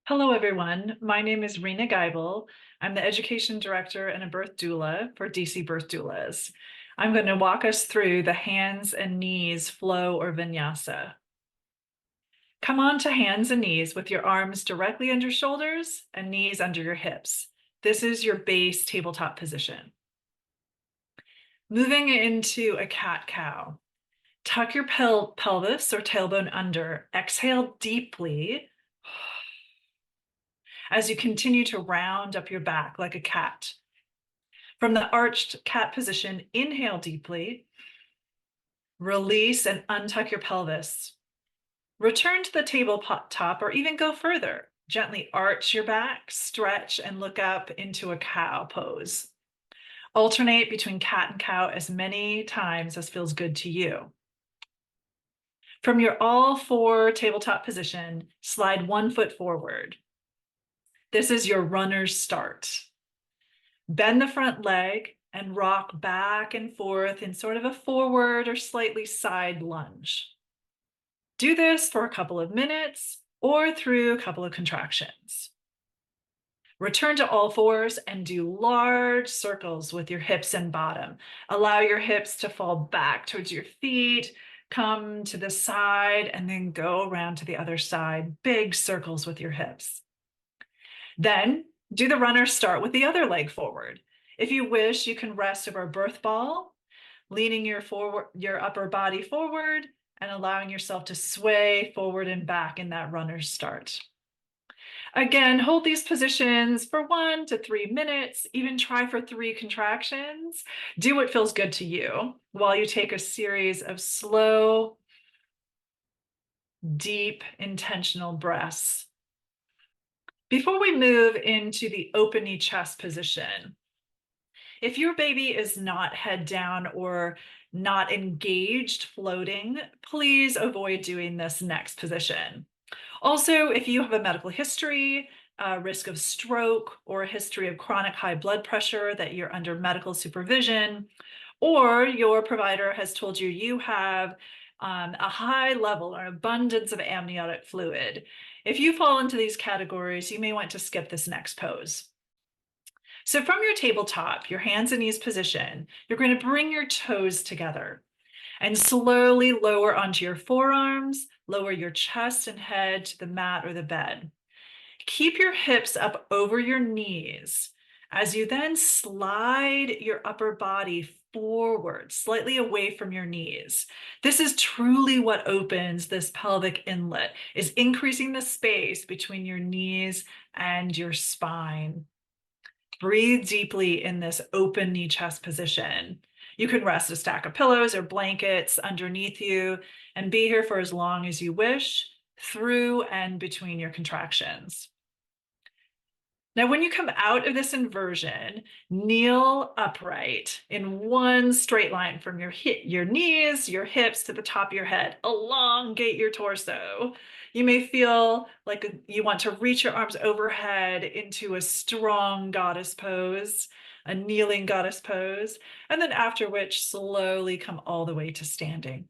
Hello, everyone. My name is Rena Geibel. I'm the Education Director and a birth doula for DC Birth Doulas. I'm going to walk us through the hands and knees flow or vinyasa. Come on to hands and knees with your arms directly under shoulders and knees under your hips. This is your base tabletop position. Moving into a cat-cow. Tuck your pelvis or tailbone under. Exhale deeply as you continue to round up your back like a cat. From the arched cat position, inhale deeply, release and untuck your pelvis. Return to the tabletop or even go further. Gently arch your back, stretch, and look up into a cow pose. Alternate between cat and cow as many times as feels good to you. From your all four tabletop position, slide 1 foot forward. This is your runner's start. Bend the front leg and rock back and forth in sort of a forward or slightly side lunge. Do this for a couple of minutes or through a couple of contractions. Return to all fours and do large circles with your hips and bottom. Allow your hips to fall back towards your feet, come to the side, and then go around to the other side. Big circles with your hips. Then do the runner start with the other leg forward. If you wish, you can rest over a birth ball, leaning your upper body forward and allowing yourself to sway forward and back in that runner's start. Again, hold these positions for 1 to 3 minutes, even try for 3 contractions. Do what feels good to you while you take a series of slow, deep, intentional breaths. Before we move into the open knee chest position, if your baby is not head down or not engaged floating, please avoid doing this next position. Also, if you have a medical history, a risk of stroke, or a history of chronic high blood pressure that you're under medical supervision, or your provider has told you you have a high level or abundance of amniotic fluid. If you fall into these categories, you may want to skip this next pose. So from your tabletop, your hands and knees position, you're going to bring your toes together and slowly lower onto your forearms, lower your chest and head to the mat or the bed. Keep your hips up over your knees as you then slide your upper body forward, slightly away from your knees. This is truly what opens this pelvic inlet, is increasing the space between your knees and your spine. Breathe deeply in this open knee chest position. You can rest a stack of pillows or blankets underneath you and be here for as long as you wish, through and between your contractions. Now, when you come out of this inversion, kneel upright in one straight line from your knees, your hips to the top of your head. Elongate your torso. You may feel like you want to reach your arms overhead into a strong goddess pose, a kneeling goddess pose, and then after which slowly come all the way to standing.